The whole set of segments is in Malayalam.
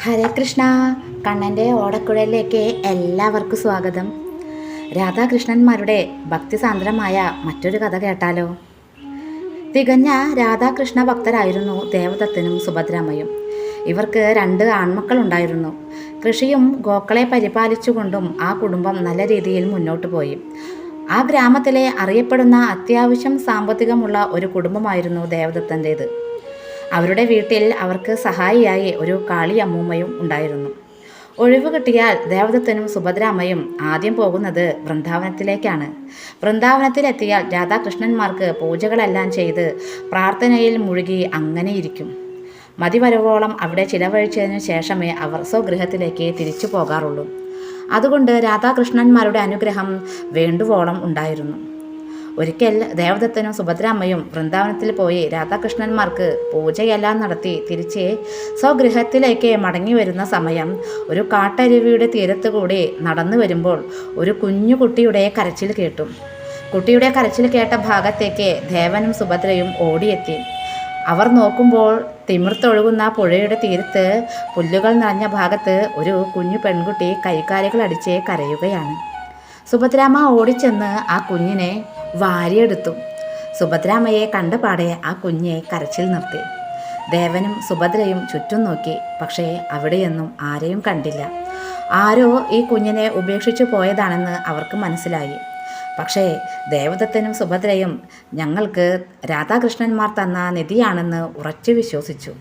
ഹരേ കൃഷ്ണ. കണ്ണൻ്റെ ഓടക്കുഴലിലേക്ക് എല്ലാവർക്കും സ്വാഗതം. രാധാകൃഷ്ണന്മാരുടെ ഭക്തിസാന്ദ്രമായ മറ്റൊരു കഥ കേട്ടാലോ? തികഞ്ഞ രാധാകൃഷ്ണ ഭക്തരായിരുന്നു ദേവദത്തനും സുഭദ്രാമ്മയും. ഇവർക്ക് 2 ആൺമക്കളുണ്ടായിരുന്നു. കൃഷിയും ഗോക്കളെ പരിപാലിച്ചുകൊണ്ടും ആ കുടുംബം നല്ല രീതിയിൽ മുന്നോട്ട് പോയി. ആ ഗ്രാമത്തിലെ അറിയപ്പെടുന്ന അത്യാവശ്യം സാമ്പത്തികമുള്ള ഒരു കുടുംബമായിരുന്നു ദേവദത്തൻ്റേത്. അവരുടെ വീട്ടിൽ അവർക്ക് സഹായിയായി ഒരു കാളിയമ്മൂമ്മയും ഉണ്ടായിരുന്നു. ഒഴിവ് കിട്ടിയാൽ ദേവദത്തനും സുഭദ്രാമ്മയും ആദ്യം പോകുന്നത് വൃന്ദാവനത്തിലേക്കാണ്. വൃന്ദാവനത്തിലെത്തിയാൽ രാധാകൃഷ്ണന്മാർക്ക് പൂജകളെല്ലാം ചെയ്ത് പ്രാർത്ഥനയിൽ മുഴുകി അങ്ങനെയിരിക്കും. മതിവരവോളം അവിടെ ചിലവഴിച്ചതിനു ശേഷമേ അവർ സ്വഗൃഹത്തിലേക്ക് തിരിച്ചു പോകാറുള്ളൂ. അതുകൊണ്ട് രാധാകൃഷ്ണന്മാരുടെ അനുഗ്രഹം വേണ്ടുവോളം ഉണ്ടായിരുന്നു. ഒരിക്കൽ ദേവദത്തനും സുഭദ്രാമ്മയും വൃന്ദാവനത്തിൽ പോയി രാധാകൃഷ്ണന്മാർക്ക് പൂജയെല്ലാം നടത്തി തിരിച്ച് സ്വഗൃഹത്തിലേക്ക് മടങ്ങി വരുന്ന സമയം ഒരു കാട്ടരുവിയുടെ തീരത്ത് കൂടി നടന്നു വരുമ്പോൾ ഒരു കുഞ്ഞു കുട്ടിയുടെ കരച്ചിൽ കേട്ടു. കുട്ടിയുടെ കരച്ചിൽ കേട്ട ഭാഗത്തേക്ക് ദേവനും സുഭദ്രയും ഓടിയെത്തി. അവർ നോക്കുമ്പോൾ തിമിർത്തൊഴുകുന്ന പുഴയുടെ തീരത്ത് പുല്ലുകൾ നിറഞ്ഞ ഭാഗത്ത് ഒരു കുഞ്ഞു പെൺകുട്ടി കൈകാലുകൾ അടിച്ച് കരയുകയാണ്. സുഭദ്രാമ്മ ഓടിച്ചെന്ന് ആ കുഞ്ഞിനെ വാരിയെടുത്തു. സുഭദ്രാമ്മയെ കണ്ടപാടെ ആ കുഞ്ഞെ കരച്ചിൽ നിർത്തി. ദേവനും സുഭദ്രയും ചുറ്റും നോക്കി. പക്ഷേ അവിടെയൊന്നും ആരെയും കണ്ടില്ല. ആരോ ഈ കുഞ്ഞിനെ ഉപേക്ഷിച്ചു പോയതാണെന്ന് അവർക്ക് മനസ്സിലായി. പക്ഷേ ദേവദത്തനും സുഭദ്രയും ഞങ്ങൾക്ക് രാധാകൃഷ്ണന്മാർ തന്ന നിധിയാണെന്ന് ഉറച്ചു വിശ്വസിച്ചു.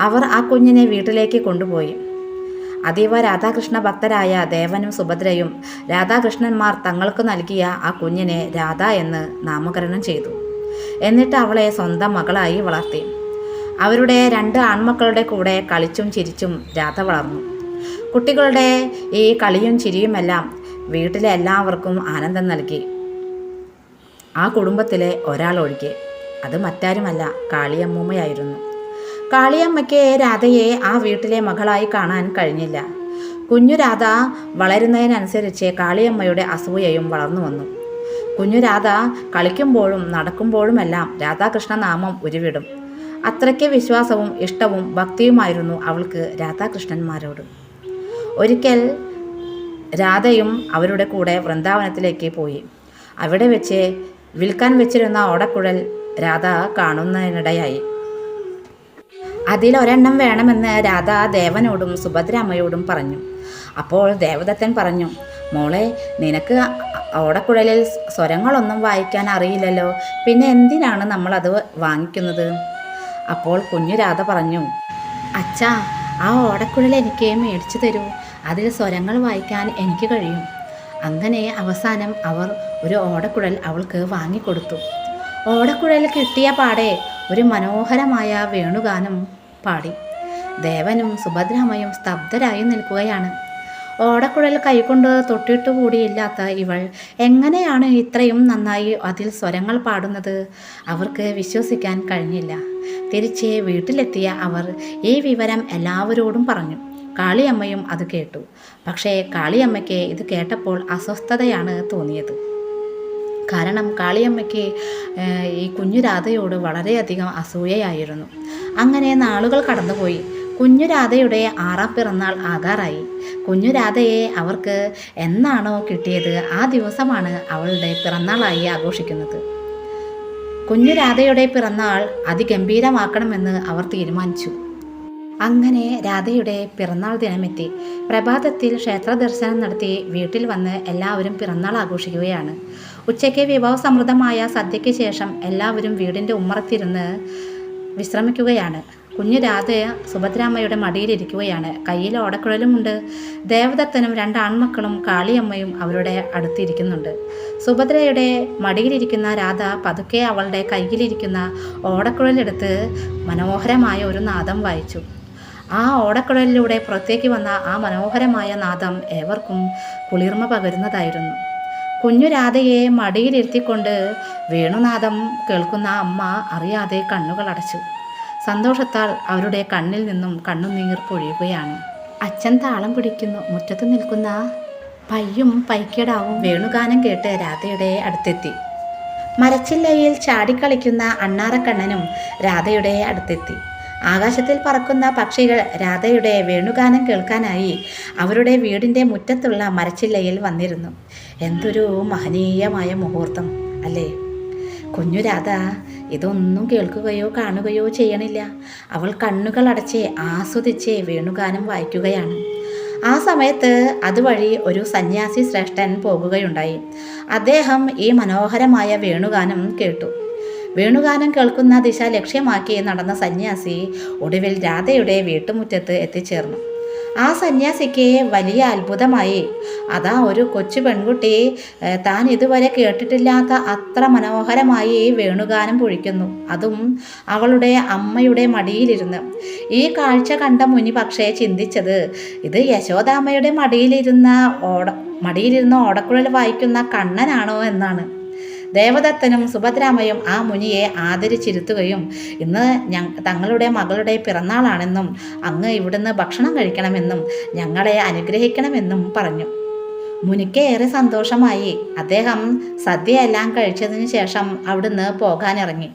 അവർ ആ കുഞ്ഞിനെ വീട്ടിലേക്ക് കൊണ്ടുപോയി. അതീവ രാധാകൃഷ്ണ ഭക്തരായ ദേവനും സുഭദ്രയും രാധാകൃഷ്ണന്മാർ തങ്ങൾക്ക് നൽകിയ ആ കുഞ്ഞിനെ രാധ എന്ന് നാമകരണം ചെയ്തു. എന്നിട്ട് അവളെ സ്വന്തം മകളായി വളർത്തി. അവരുടെ 2 ആൺമക്കളുടെ കൂടെ കളിച്ചും ചിരിച്ചും രാധ വളർന്നു. കുട്ടികളുടെ ഈ കളിയും ചിരിയുമെല്ലാം വീട്ടിലെ എല്ലാവർക്കും ആനന്ദം നൽകി. ആ കുടുംബത്തിലെ ഒരാളൊഴികെ. അത് മറ്റാരുമല്ല, കാളിയമ്മൂമ്മയായിരുന്നു. കാളിയമ്മയ്ക്ക് രാധയെ ആ വീട്ടിലെ മകളായി കാണാൻ കഴിഞ്ഞില്ല. കുഞ്ഞു രാധ വളരുന്നതിനനുസരിച്ച് കാളിയമ്മയുടെ അസൂയയും വളർന്നു വന്നു. കുഞ്ഞു രാധ കളിക്കുമ്പോഴും നടക്കുമ്പോഴുമെല്ലാം രാധാകൃഷ്ണ നാമം ഉരുവിടും. അത്രയ്ക്ക് വിശ്വാസവും ഇഷ്ടവും ഭക്തിയുമായിരുന്നു അവൾക്ക് രാധാകൃഷ്ണന്മാരോട്. ഒരിക്കൽ രാധയും അവരുടെ കൂടെ വൃന്ദാവനത്തിലേക്ക് പോയി. അവിടെ വെച്ച് വിൽക്കാൻ വെച്ചിരുന്ന ഓടക്കുഴൽ രാധ കാണുന്നതിനിടയായി. അതിലൊരെണ്ണം വേണമെന്ന് രാധ ദേവനോടും സുഭദ്രാമ്മയോടും പറഞ്ഞു. അപ്പോൾ ദേവദത്തൻ പറഞ്ഞു, മോളെ, നിനക്ക് ഓടക്കുഴലിൽ സ്വരങ്ങളൊന്നും വായിക്കാൻ അറിയില്ലല്ലോ, പിന്നെ എന്തിനാണ് നമ്മളത് വാങ്ങിക്കുന്നത്? അപ്പോൾ കുഞ്ഞു രാധ പറഞ്ഞു, അച്ഛാ, ആ ഓടക്കുഴൽ എനിക്ക് മേടിച്ചു തരൂ, അതിൽ സ്വരങ്ങൾ വായിക്കാൻ എനിക്ക് കഴിയും. അങ്ങനെ അവസാനം അവർ ഒരു ഓടക്കുഴൽ അവൾക്ക് വാങ്ങിക്കൊടുത്തു. ഓടക്കുഴൽ കിട്ടിയ പാടെ ഒരു മനോഹരമായ വേണുഗാനം പാടി. ദേവനും സുഭദ്രാമ്മയും സ്തബ്ധരായി നിൽക്കുകയാണ്. ഓടക്കുഴൽ കൈകൊണ്ട് തൊട്ടിട്ടുകൂടിയില്ലാത്ത ഇവൾ എങ്ങനെയാണ് ഇത്രയും നന്നായി അതിൽ സ്വരങ്ങൾ പാടുന്നത്? അവർക്ക് വിശ്വസിക്കാൻ കഴിഞ്ഞില്ല. തിരിച്ച് വീട്ടിലെത്തിയ അവർ ഈ വിവരം എല്ലാവരോടും പറഞ്ഞു. കാളിയമ്മയും അത് കേട്ടു. പക്ഷേ കാളിയമ്മയ്ക്ക് ഇത് കേട്ടപ്പോൾ അസ്വസ്ഥതയാണ് തോന്നിയത്. കാരണം കാളിയമ്മയ്ക്ക് ഈ കുഞ്ഞു രാധയോട് വളരെയധികം അസൂയയായിരുന്നു. അങ്ങനെ നാളുകൾ കടന്നുപോയി. കുഞ്ഞു രാധയുടെ 6ാം പിറന്നാൾ ആകാറായി. കുഞ്ഞു രാധയെ അവർക്ക് എന്നാണോ കിട്ടിയത് ആ ദിവസമാണ് അവളുടെ പിറന്നാളായി ആഘോഷിക്കുന്നത്. കുഞ്ഞു രാധയുടെ പിറന്നാൾ അതിഗംഭീരമാക്കണമെന്ന് അവർ തീരുമാനിച്ചു. അങ്ങനെ രാധയുടെ പിറന്നാൾ ദിനമെത്തി. പ്രഭാതത്തിൽ ക്ഷേത്ര ദർശനം നടത്തി വീട്ടിൽ വന്ന് എല്ലാവരും പിറന്നാൾ ആഘോഷിക്കുകയാണ്. ഉച്ചയ്ക്ക് വിഭവസമൃദ്ധമായ സദ്യയ്ക്ക് ശേഷം എല്ലാവരും വീടിൻ്റെ ഉമ്മറത്തിരുന്ന് വിശ്രമിക്കുകയാണ്. കുഞ്ഞു രാധ സുഭദ്രാമ്മയുടെ മടിയിലിരിക്കുകയാണ്. കയ്യിൽ ഓടക്കുഴലുമുണ്ട്. ദേവദത്തനും 2 ആൺമക്കളും കാളിയമ്മയും അവരുടെ അടുത്തിരിക്കുന്നുണ്ട്. സുഭദ്രയുടെ മടിയിലിരിക്കുന്ന രാധ പതുക്കെ അവളുടെ കയ്യിലിരിക്കുന്ന ഓടക്കുഴലെടുത്ത് മനോഹരമായ ഒരു നാദം വായിച്ചു. ആ ഓടക്കുഴലിലൂടെ പുറത്തേക്ക് വന്ന ആ മനോഹരമായ നാദം ഏവർക്കും കുളിർമ പകരുന്നതായിരുന്നു. കുഞ്ഞു രാധയെ മടിയിലിരുത്തിക്കൊണ്ട് വേണുനാദം കേൾക്കുന്ന അമ്മ അറിയാതെ കണ്ണുകൾ അടച്ചു. സന്തോഷത്താൽ അവരുടെ കണ്ണിൽ നിന്നും കണ്ണുനീർ പൊഴിയുകയാണ്. അച്ഛൻ താളം പിടിക്കുന്നു. മുറ്റത്ത് നിൽക്കുന്ന പയ്യും പൈക്കിടാവും വേണുഗാനം കേട്ട് രാധയുടെ അടുത്തെത്തി. മരച്ചില്ലയിൽ ചാടിക്കളിക്കുന്ന അണ്ണാറക്കണ്ണനും രാധയുടെ അടുത്തെത്തി. ആകാശത്തിൽ പറക്കുന്ന പക്ഷികൾ രാധയുടെ വേണുഗാനം കേൾക്കാനായി അവരുടെ വീടിൻ്റെ മുറ്റത്തുള്ള മരച്ചില്ലയിൽ വന്നിരുന്നു. എന്തൊരു മഹനീയമായ മുഹൂർത്തം അല്ലേ? കുഞ്ഞു രാധ ഇതൊന്നും കേൾക്കുകയോ കാണുകയോ ചെയ്യണില്ല. അവൾ കണ്ണുകൾ അടച്ച് ആസ്വദിച്ച് വേണുഗാനം വായിക്കുകയാണ്. ആ സമയത്ത് അതുവഴി ഒരു സന്യാസി ശ്രേഷ്ഠൻ പോകുകയുണ്ടായി. അദ്ദേഹം ഈ മനോഹരമായ വേണുഗാനം കേട്ടു. വേണുഗാനം കേൾക്കുന്ന ദിശ ലക്ഷ്യമാക്കി നടന്ന സന്യാസി ഒടുവിൽ രാധയുടെ വീട്ടുമുറ്റത്ത് എത്തിച്ചേർന്നു. ആ സന്യാസിക്ക് വലിയ അത്ഭുതമായി. അതാ ഒരു കൊച്ചു പെൺകുട്ടി താൻ ഇതുവരെ കേട്ടിട്ടില്ലാത്ത അത്ര മനോഹരമായി വേണുഗാനം പൊഴിക്കുന്നു, അതും അവളുടെ അമ്മയുടെ മടിയിലിരുന്ന്. ഈ കാഴ്ച കണ്ട മുനി പക്ഷേ ചിന്തിച്ചത് ഇത് യശോദാമ്മയുടെ മടിയിലിരുന്ന് ഓടക്കുഴൽ വായിക്കുന്ന കണ്ണനാണോ എന്നാണ്. ദേവദത്തനും സുഭദ്രാമയും ആ മുനിയെ ആദരിച്ചിരുത്തുകയും ഇന്ന് തങ്ങളുടെ മകളുടെ പിറന്നാളാണെന്നും അങ്ങ് ഇവിടുന്ന് ഭക്ഷണം കഴിക്കണമെന്നും ഞങ്ങളെ അനുഗ്രഹിക്കണമെന്നും പറഞ്ഞു. മുനിക്ക് ഏറെ സന്തോഷമായി. അദ്ദേഹം സദ്യയെല്ലാം കഴിച്ചതിന് ശേഷം അവിടുന്ന് പോകാനിറങ്ങി.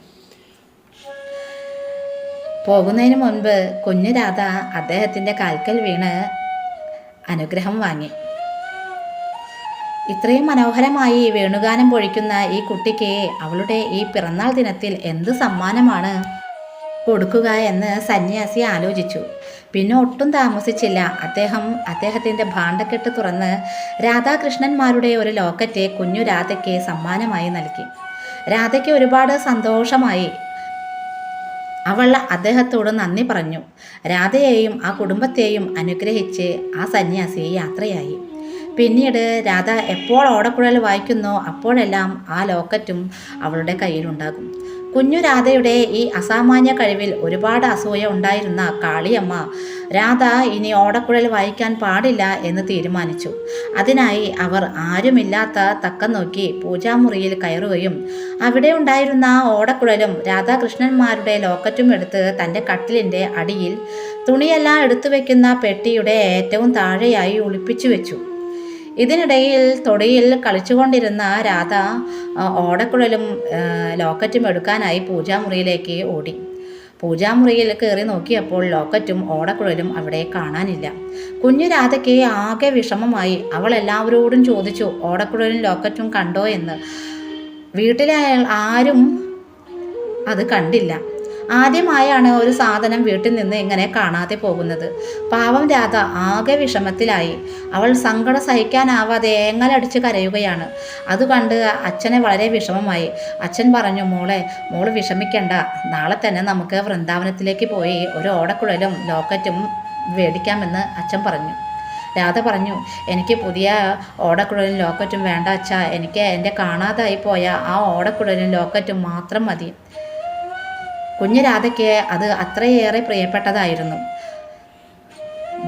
പോകുന്നതിന് മുൻപ് കുഞ്ഞു രാധ അദ്ദേഹത്തിൻ്റെ കാൽക്കൽ വീണ് അനുഗ്രഹം വാങ്ങി. ഇത്രയും മനോഹരമായി വേണുഗാനം പൊഴിക്കുന്ന ഈ കുട്ടിക്ക് അവളുടെ ഈ പിറന്നാൾ ദിനത്തിൽ എന്ത് സമ്മാനമാണ് കൊടുക്കുക എന്ന് സന്യാസി ആലോചിച്ചു. പിന്നെ ഒട്ടും താമസിച്ചില്ല. അദ്ദേഹത്തിൻ്റെ ഭാണ്ഡക്കെട്ട് തുറന്ന് രാധാകൃഷ്ണന്മാരുടെ ഒരു ലോക്കറ്റ് കുഞ്ഞു രാധയ്ക്ക് സമ്മാനമായി നൽകി. രാധയ്ക്ക് ഒരുപാട് സന്തോഷമായി. അവൾ അദ്ദേഹത്തോട് നന്ദി പറഞ്ഞു. രാധയെയും ആ കുടുംബത്തെയും അനുഗ്രഹിച്ച് ആ സന്യാസി യാത്രയായി. പിന്നീട് രാധ എപ്പോൾ ഓടക്കുഴൽ വായിക്കുന്നോ അപ്പോഴെല്ലാം ആ ലോക്കറ്റും അവളുടെ കയ്യിലുണ്ടാകും. കുഞ്ഞു രാധയുടെ ഈ അസാമാന്യ കഴിവിൽ ഒരുപാട് അസൂയ ഉണ്ടായിരുന്ന കാളിയമ്മ രാധ ഇനി ഓടക്കുഴൽ വായിക്കാൻ പാടില്ല എന്ന് തീരുമാനിച്ചു. അതിനായി അവർ ആരുമില്ലാത്ത തക്കം നോക്കി പൂജാമുറിയിൽ കയറുകയും അവിടെ ഉണ്ടായിരുന്ന ഓടക്കുഴലും രാധാകൃഷ്ണന്മാരുടെ ലോക്കറ്റും എടുത്ത് തൻ്റെ കട്ടിലിൻ്റെ അടിയിൽ തുണിയെല്ലാം എടുത്തു വയ്ക്കുന്ന പെട്ടിയുടെ ഏറ്റവും താഴെയായി ഒളിപ്പിച്ചു വെച്ചു. ഇതിനിടയിൽ തൊടിയിൽ കളിച്ചുകൊണ്ടിരുന്ന രാധ ഓടക്കുഴലും ലോക്കറ്റും എടുക്കാനായി പൂജാമുറിയിലേക്ക് ഓടി. പൂജാമുറിയിൽ കയറി നോക്കിയപ്പോൾ ലോക്കറ്റും ഓടക്കുഴലും അവിടെ കാണാനില്ല. കുഞ്ഞു രാധയ്ക്ക് ആകെ വിഷമമായി. അവൾ എല്ലാവരോടും ചോദിച്ചു, ഓടക്കുഴലും ലോക്കറ്റും കണ്ടോ എന്ന്. വീട്ടിലെ ആരും അത് കണ്ടില്ല. ആദ്യമായാണ് ഒരു സാധനം വീട്ടിൽ നിന്ന് ഇങ്ങനെ കാണാതെ പോകുന്നത്. പാവം രാധ ആകെ വിഷമത്തിലായി. അവൾ സങ്കടം സഹിക്കാനാവാതെ ഏങ്ങലടിച്ച് കരയുകയാണ്. അത് കണ്ട് അച്ഛനെ വളരെ വിഷമമായി. അച്ഛൻ പറഞ്ഞു, മോള് വിഷമിക്കണ്ട, നാളെ തന്നെ നമുക്ക് വൃന്ദാവനത്തിലേക്ക് പോയി ഒരു ഓടക്കുഴലും ലോക്കറ്റും മേടിക്കാമെന്ന് അച്ഛൻ പറഞ്ഞു. രാധ പറഞ്ഞു, എനിക്ക് പുതിയ ഓടക്കുഴലും ലോക്കറ്റും വേണ്ട അച്ഛാ, എനിക്ക് എൻ്റെ കാണാതായി പോയ ആ ഓടക്കുഴലും ലോക്കറ്റും മാത്രം മതി. കുഞ്ഞു രാധയ്ക്ക് അത് അത്രയേറെ പ്രിയപ്പെട്ടതായിരുന്നു.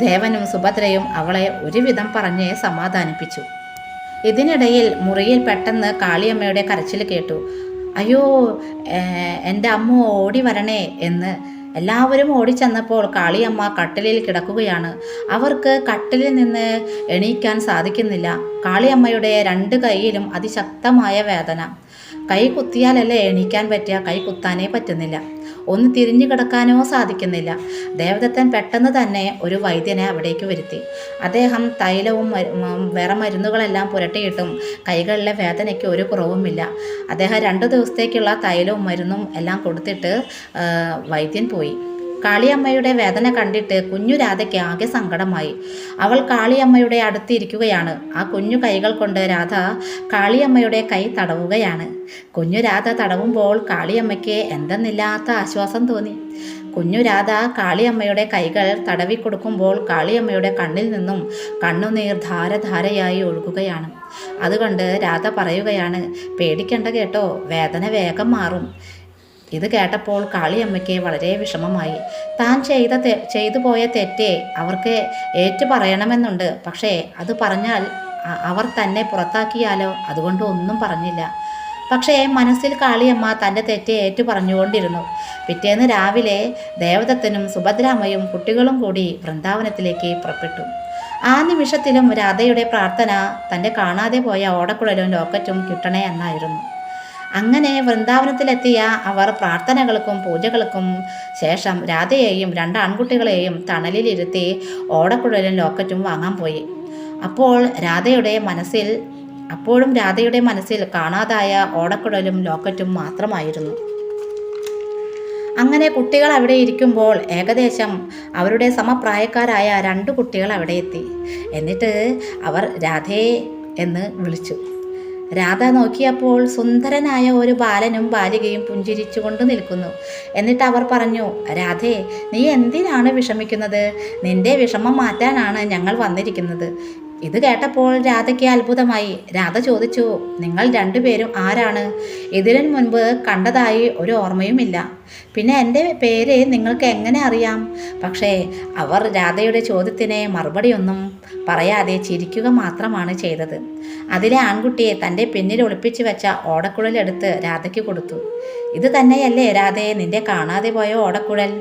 ദേവനും സുഭദ്രയും അവളെ ഒരുവിധം പറഞ്ഞ് സമാധാനിപ്പിച്ചു. ഇതിനിടയിൽ മുറിയിൽ പെട്ടെന്ന് കാളിയമ്മയുടെ കരച്ചിൽ കേട്ടു. അയ്യോ, എൻ്റെ അമ്മ ഓടി വരണേ എന്ന് എല്ലാവരും ഓടിച്ചെന്നപ്പോൾ കാളിയമ്മ കട്ടിലിൽ കിടക്കുകയാണ്. അവർക്ക് കട്ടിലിൽ നിന്ന് എണീക്കാൻ സാധിക്കുന്നില്ല. കാളിയമ്മയുടെ 2 കൈയിലും അതിശക്തമായ വേദന. കൈ കുത്തിയാലല്ലേ എണീക്കാൻ പറ്റുക, കൈ കുത്താനേ പറ്റുന്നില്ല. ഒന്ന് തിരിഞ്ഞു കിടക്കാനോ സാധിക്കുന്നില്ല. ദേവദത്തൻ പെട്ടെന്ന് തന്നെ ഒരു വൈദ്യനെ അവിടേക്ക് വരുത്തി. അദ്ദേഹം തൈലവും വേറെ മരുന്നുകളെല്ലാം പുരട്ടിയിട്ടും കൈകളിലെ വേദനയ്ക്ക് ഒരു കുറവുമില്ല. അദ്ദേഹം 2 ദിവസത്തേക്കുള്ള തൈലവും മരുന്നും എല്ലാം കൊടുത്തിട്ട് വൈദ്യൻ പോയി. കാളിയമ്മയുടെ വേദന കണ്ടിട്ട് കുഞ്ഞു രാധയ്ക്ക് ആകെ സങ്കടമായി. അവൾ കാളിയമ്മയുടെ അടുത്തിരിക്കുകയാണ്. ആ കുഞ്ഞു കൈകൾ കൊണ്ട് രാധ കാളിയമ്മയുടെ കൈ തടവുകയാണ്. കുഞ്ഞു രാധ തടവുമ്പോൾ കാളിയമ്മയ്ക്ക് എന്തെന്നില്ലാത്ത ആശ്വാസം തോന്നി. കുഞ്ഞു രാധ കാളിയമ്മയുടെ കൈകൾ തടവി കൊടുക്കുമ്പോൾ കാളിയമ്മയുടെ കണ്ണിൽ നിന്നും കണ്ണുനീർ ധാരധാരയായി ഒഴുകുകയാണ്. അതുകൊണ്ട് രാധ പറയുകയാണ്, പേടിക്കണ്ട കേട്ടോ, വേദന വേഗം മാറും. ഇത് കേട്ടപ്പോൾ കാളിയമ്മയ്ക്ക് വളരെ വിഷമമായി. താൻ ചെയ്തു പോയ തെറ്റേ അവർക്ക് ഏറ്റു പറയണമെന്നുണ്ട്. പക്ഷേ അത് പറഞ്ഞാൽ അവർ തന്നെ പുറത്താക്കിയാലോ, അതുകൊണ്ട് ഒന്നും പറഞ്ഞില്ല. പക്ഷേ മനസ്സിൽ കാളിയമ്മ തൻ്റെ തെറ്റ് ഏറ്റു പറഞ്ഞുകൊണ്ടിരുന്നു. പിറ്റേന്ന് രാവിലെ ദേവദത്തനും സുഭദ്രാമയും കുട്ടികളും കൂടി വൃന്ദാവനത്തിലേക്ക് പുറപ്പെട്ടു. ആ നിമിഷത്തിലും രാധയുടെ പ്രാർത്ഥന തൻ്റെ കാണാതെ പോയ ഓടക്കുഴലും ലോക്കറ്റും കിട്ടണേ എന്നായിരുന്നു. അങ്ങനെ വൃന്ദാവനത്തിലെത്തിയ അവർ പ്രാർത്ഥനകൾക്കും പൂജകൾക്കും ശേഷം രാധയെയും 2 ആൺകുട്ടികളെയും തണലിലിരുത്തി ഓടക്കുഴലും ലോക്കറ്റും വാങ്ങാൻ പോയി. അപ്പോഴും രാധയുടെ മനസ്സിൽ കാണാതായ ഓടക്കുഴലും ലോക്കറ്റും മാത്രമായിരുന്നു. അങ്ങനെ കുട്ടികൾ അവിടെ ഇരിക്കുമ്പോൾ ഏകദേശം അവരുടെ സമപ്രായക്കാരായ 2 കുട്ടികൾ അവിടെ എത്തി. എന്നിട്ട് അവർ രാധേ എന്ന് വിളിച്ചു. രാധ നോക്കിയപ്പോൾ സുന്ദരനായ ഒരു ബാലനും ബാലികയും പുഞ്ചിരിച്ചുകൊണ്ട് നിൽക്കുന്നു. എന്നിട്ട് അവർ പറഞ്ഞു, രാധേ, നീ എന്തിനാണ് വിഷമിക്കുന്നത്? നിന്റെ വിഷമം മാറ്റാനാണ് ഞങ്ങൾ വന്നിരിക്കുന്നത്. ഇത് കേട്ടപ്പോൾ രാധയ്ക്ക് അത്ഭുതമായി. രാധ ചോദിച്ചു, നിങ്ങൾ 2 പേരും ആരാണ്? ഇതിനു മുൻപ് കണ്ടതായി ഒരു ഓർമ്മയുമില്ല. പിന്നെ എൻ്റെ പേര് നിങ്ങൾക്ക് എങ്ങനെ അറിയാം? പക്ഷേ അവർ രാധയുടെ ചോദ്യത്തിന് മറുപടിയൊന്നും പറയാതെ ചിരിക്കുക മാത്രമാണ് ചെയ്തത്. അതിലെ ആൺകുട്ടിയെ തൻ്റെ പിന്നിൽ ഒളിപ്പിച്ചു വെച്ച ഓടക്കുഴലെടുത്ത് രാധയ്ക്ക് കൊടുത്തു. ഇത് തന്നെയല്ലേ രാധേ നിന്റെ കാണാതെ പോയ ഓടക്കുഴൽ?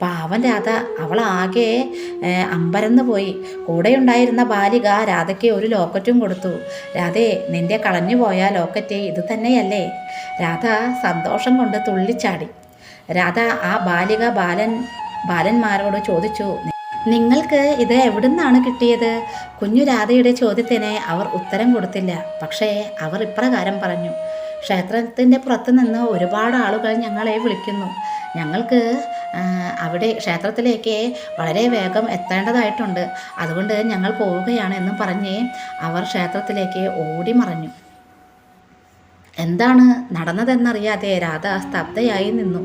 പാവൻ രാധ, അവൾ ആകെ അമ്പരന്ന് പോയി. കൂടെയുണ്ടായിരുന്ന ബാലിക രാധയ്ക്ക് ഒരു ലോക്കറ്റും കൊടുത്തു. രാധേ, നിന്റെ കളഞ്ഞുപോയ ലോക്കറ്റ് ഇത് തന്നെയല്ലേ? രാധ സന്തോഷം കൊണ്ട് തുള്ളിച്ചാടി. രാധ ആ ബാലന്മാരോട് ചോദിച്ചു, നിങ്ങൾക്ക് ഇത് എവിടുന്നാണ് കിട്ടിയത്? കുഞ്ഞു രാധയുടെ ചോദ്യത്തിന് അവർ ഉത്തരം കൊടുത്തില്ല. പക്ഷേ അവർ ഇപ്രകാരം പറഞ്ഞു, ക്ഷേത്രത്തിൻ്റെ പുറത്തു നിന്ന് ഒരുപാട് ആളുകൾ ഞങ്ങളെ വിളിക്കുന്നു. ഞങ്ങൾക്ക് അവിടെ ക്ഷേത്രത്തിലേക്ക് വളരെ വേഗം എത്തേണ്ടതായിട്ടുണ്ട്. അതുകൊണ്ട് ഞങ്ങൾ പോവുകയാണ് എന്നും പറഞ്ഞ് അവർ ക്ഷേത്രത്തിലേക്ക് ഓടി മറഞ്ഞു. എന്താണ് നടന്നതെന്നറിയാതെ രാധ സ്തബ്ധയായി നിന്നു.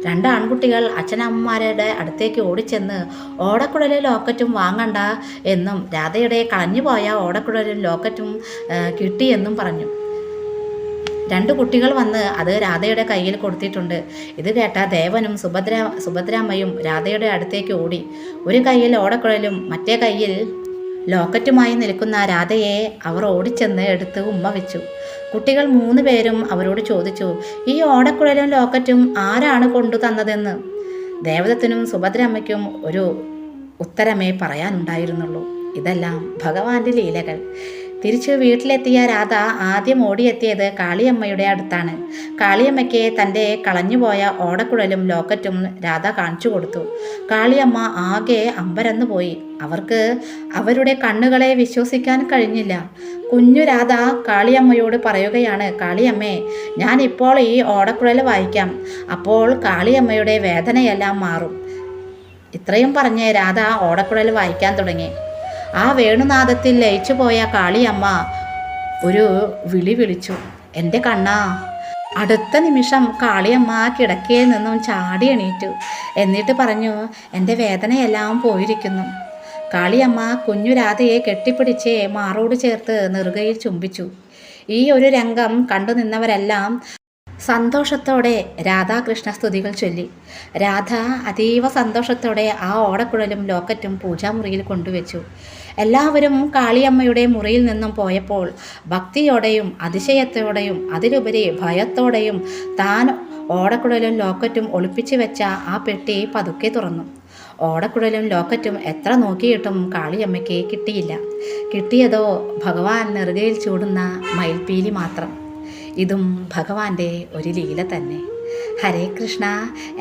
2 ആൺകുട്ടികൾ അച്ഛനമ്മമാരുടെ അടുത്തേക്ക് ഓടിച്ചെന്ന് ഓടക്കുഴലും ലോക്കറ്റും വാങ്ങണ്ട എന്നും രാധയുടെ കളഞ്ഞുപോയ ഓടക്കുഴലും ലോക്കറ്റും കിട്ടിയെന്നും പറഞ്ഞു. 2 കുട്ടികൾ വന്ന് അത് രാധയുടെ കയ്യിൽ കൊടുത്തിട്ടുണ്ട്. ഇത് കേട്ട ദേവനും സുഭദ്രാമ്മയും രാധയുടെ അടുത്തേക്ക് ഓടി. ഒരു കയ്യിൽ ഓടക്കുഴലും മറ്റേ കയ്യിൽ ലോക്കറ്റുമായി നിൽക്കുന്ന രാധയെ അവർ ഓടിച്ചെന്ന് എടുത്ത് ഉമ്മ വെച്ചു. കുട്ടികൾ 3 പേരും അവരോട് ചോദിച്ചു, ഈ ഓടക്കുഴലും ലോക്കറ്റും ആരാണ് കൊണ്ടു തന്നതെന്ന്. ദേവദത്തിനും സുഭദ്രാമ്മയ്ക്കും ഒരു ഉത്തരമേ പറയാനുണ്ടായിരുന്നുള്ളൂ. ഇതെല്ലാം ഭഗവാന്റെ ലീലകൾ. തിരിച്ച് വീട്ടിലെത്തിയ രാധ ആദ്യം ഓടിയെത്തിയത് കാളിയമ്മയുടെ അടുത്താണ്. കാളിയമ്മയ്ക്ക് തൻ്റെ കളഞ്ഞുപോയ ഓടക്കുഴലും ലോക്കറ്റും രാധ കാണിച്ചു കൊടുത്തു. കാളിയമ്മ ആകെ അമ്പരന്ന് പോയി. അവർക്ക് അവരുടെ കണ്ണുകളെ വിശ്വസിക്കാൻ കഴിഞ്ഞില്ല. കുഞ്ഞു രാധ കാളിയമ്മയോട് പറയുകയാണ്, കാളിയമ്മേ, ഞാൻ ഇപ്പോൾ ഈ ഓടക്കുഴൽ വായിക്കാം. അപ്പോൾ കാളിയമ്മയുടെ വേദനയെല്ലാം മാറും. ഇത്രയും പറഞ്ഞ് രാധ ഓടക്കുഴൽ വായിക്കാൻ തുടങ്ങി. ആ വേണുനാദത്തിൽ ലയിച്ചു പോയ കാളിയമ്മ ഒരു വിളി വിളിച്ചു, എൻ്റെ കണ്ണാ. അടുത്ത നിമിഷം കാളിയമ്മ കിടക്കയിൽ നിന്നും ചാടി എണീറ്റു. എന്നിട്ട് പറഞ്ഞു, എൻ്റെ വേദനയെല്ലാം പോയിരിക്കുന്നു. കാളിയമ്മ കുഞ്ഞു രാധയെ കെട്ടിപ്പിടിച്ച് മാറോട് ചേർത്ത് നെറുകയിൽ ചുംബിച്ചു. ഈ ഒരു രംഗം കണ്ടു നിന്നവരെല്ലാം സന്തോഷത്തോടെ രാധാകൃഷ്ണ സ്തുതികൾ ചൊല്ലി. രാധ അതീവ സന്തോഷത്തോടെ ആ ഓടക്കുഴലും ലോക്കറ്റും പൂജാമുറിയിൽ കൊണ്ടുവച്ചു. എല്ലാവരും കാളിയമ്മയുടെ മുറിയിൽ നിന്നും പോയപ്പോൾ ഭക്തിയോടെയും അതിശയത്തോടെയും അതിലുപരി ഭയത്തോടെയും താൻ ഓടക്കുഴലും ലോക്കറ്റും ഒളിപ്പിച്ചു വെച്ച ആ പെട്ടി പതുക്കെ തുറന്നു. ഓടക്കുഴലും ലോക്കറ്റും എത്ര നോക്കിയിട്ടും കാളിയമ്മയ്ക്ക് കിട്ടിയില്ല. കിട്ടിയതോ ഭഗവാൻ നെറുകയിൽ ചൂടുന്ന മയിൽപ്പീലി മാത്രം. ഇതും ഭഗവാന്റെ ഒരു ലീല തന്നെ. ഹരേ കൃഷ്ണ.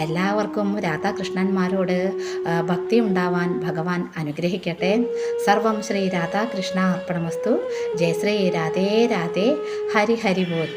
എല്ലാവർക്കും രാധാകൃഷ്ണന്മാരോട് ഭക്തി ഉണ്ടാവാൻ ഭഗവാൻ അനുഗ്രഹിക്കട്ടെ. സർവം ശ്രീ രാധാകൃഷ്ണ അർപ്പണമസ്തു. ജയ ശ്രീ രാധേ രാധേ. ഹരി ഹരി ബോൽ.